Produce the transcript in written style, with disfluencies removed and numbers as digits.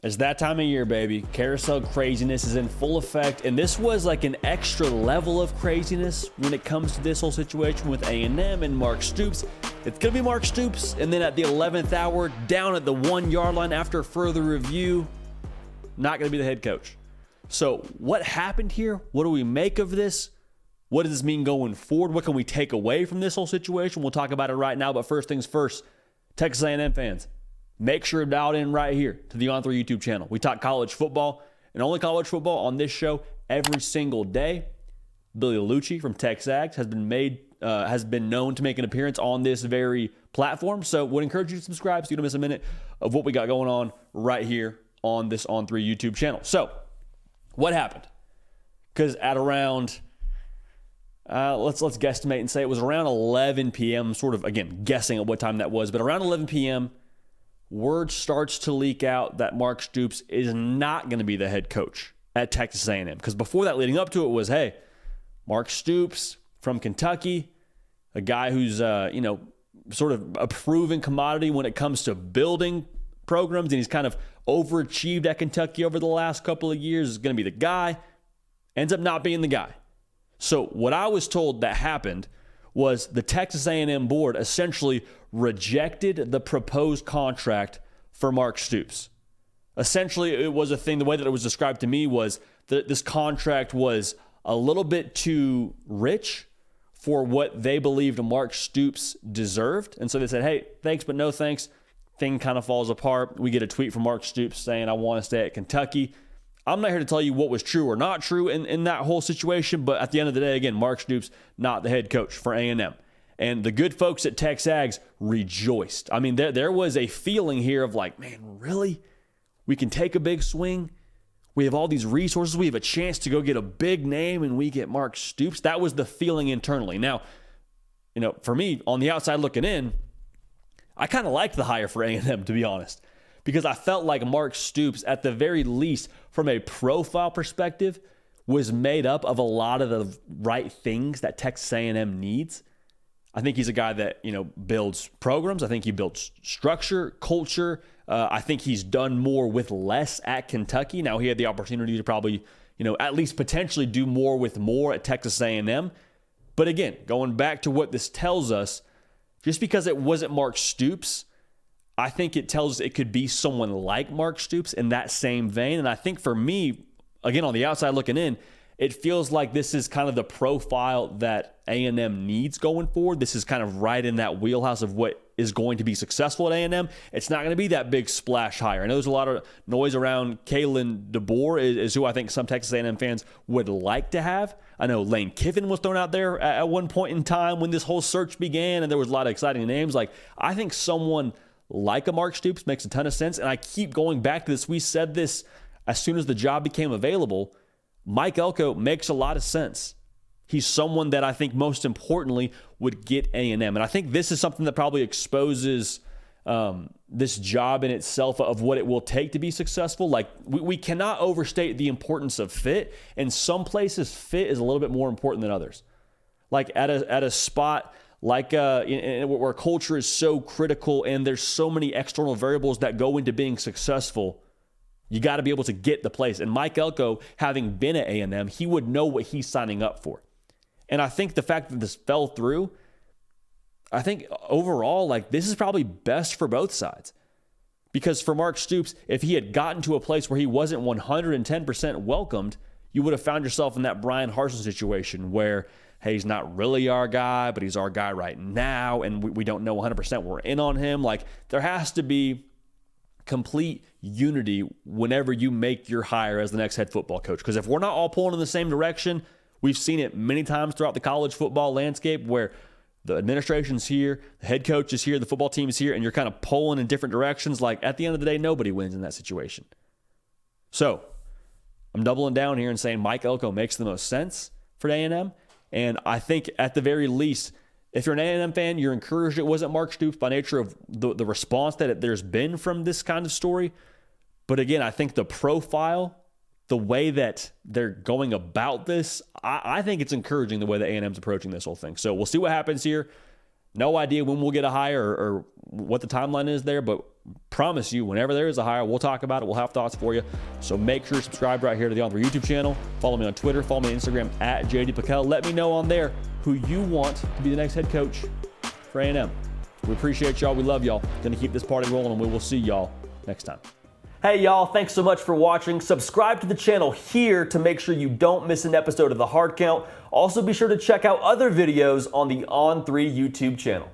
It's that time of year, baby. Carousel craziness is in full effect, and this was like an extra level of craziness when it comes to this whole situation with A&M and Mark Stoops. It's going to be Mark Stoops, and then at the 11th hour, down at the 1-yard line after further review, not going to be the head coach. So what happened here? What do we make of this? What does this mean going forward? What can we take away from this whole situation? We'll talk about it right now, but first things first, Texas A&M fans, make sure to dial in right here to the On3 YouTube channel. We talk college football and only college football on this show every single day. Billy Lucci from Texas Aggies has been known to make an appearance on this very platform. So would encourage you to subscribe so you don't miss a minute of what we got going on right here on this On3 YouTube channel. So what happened? Because at around, let's guesstimate and say it was around 11 p.m., sort of, again, guessing at what time that was, but around 11 p.m., word starts to leak out that Mark Stoops is not going to be the head coach at Texas A&M. Because before that, leading up to it was, hey, Mark Stoops from Kentucky, a guy who's, sort of a proven commodity when it comes to building programs, and he's kind of overachieved at Kentucky over the last couple of years, is going to be the guy. Ends up not being the guy. So what I was told that happened was the Texas A&M board essentially rejected the proposed contract for Mark Stoops. Essentially, it was a thing, the way that it was described to me was that this contract was a little bit too rich for what they believed Mark Stoops deserved. And so they said, hey, thanks, but no thanks. Thing kind of falls apart. We get a tweet from Mark Stoops saying, I want to stay at Kentucky. I'm not here to tell you what was true or not true in that whole situation, but at the end of the day, again, Mark Stoops, not the head coach for A&M. And the good folks at Tex Aggs rejoiced. I mean, there was a feeling here of like, man, really? We can take a big swing? We have all these resources. We have a chance to go get a big name and we get Mark Stoops. That was the feeling internally. Now, for me, on the outside looking in, I kind of liked the hire for A&M, to be honest, because I felt like Mark Stoops, at the very least, from a profile perspective, was made up of a lot of the right things that Texas A&M needs. I think he's a guy that, builds programs. I think he builds structure, culture. I think he's done more with less at Kentucky. Now, he had the opportunity to probably, at least potentially do more with more at Texas A&M. But again, going back to what this tells us, just because it wasn't Mark Stoops, I think it tells us it could be someone like Mark Stoops in that same vein. And I think for me, again, on the outside looking in, it feels like this is kind of the profile that A&M needs going forward. This is kind of right in that wheelhouse of what is going to be successful at A&M. It's not going to be that big splash hire. I know there's a lot of noise around Kalen DeBoer is who I think some Texas A&M fans would like to have. I know Lane Kiffin was thrown out there at one point in time when this whole search began, and there was a lot of exciting names. Like, I think someone like a Mark Stoops makes a ton of sense, and I keep going back to this. We said this as soon as the job became available. Mike Elko makes a lot of sense. He's someone that I think most importantly would get A&M. And I think this is something that probably exposes this job in itself of what it will take to be successful. Like, we cannot overstate the importance of fit. And some places fit is a little bit more important than others. Like at a spot like where culture is so critical and there's so many external variables that go into being successful, you got to be able to get the place. And Mike Elko, having been at A&M, he would know what he's signing up for. And I think the fact that this fell through, I think overall, this is probably best for both sides. Because for Mark Stoops, if he had gotten to a place where he wasn't 110% welcomed, you would have found yourself in that Brian Harsin situation where, hey, he's not really our guy, but he's our guy right now, and we don't know 100% we're in on him. There has to be complete unity whenever you make your hire as the next head football coach. Because if we're not all pulling in the same direction, we've seen it many times throughout the college football landscape where the administration's here, the head coach is here, the football team is here, and you're kind of pulling in different directions. At the end of the day, nobody wins in that situation. So I'm doubling down here and saying Mike Elko makes the most sense for A&M. And I think at the very least, if you're an A&M fan, you're encouraged it wasn't Mark Stoops by nature of the response that there's been from this kind of story. But again, I think the profile, the way that they're going about this, I think it's encouraging the way that A&M's approaching this whole thing. So we'll see what happens here. No idea when we'll get a hire or what the timeline is there, but promise you, whenever there is a hire, we'll talk about it. We'll have thoughts for you. So make sure you subscribe right here to the On3 YouTube channel. Follow me on Twitter. Follow me on Instagram at JD Pickell. Let me know on there who you want to be the next head coach for A&M. We appreciate y'all. We love y'all. Going to keep this party rolling, and we will see y'all next time. Hey y'all, thanks so much for watching. Subscribe to the channel here to make sure you don't miss an episode of The Hard Count. Also be sure to check out other videos on the On3 YouTube channel.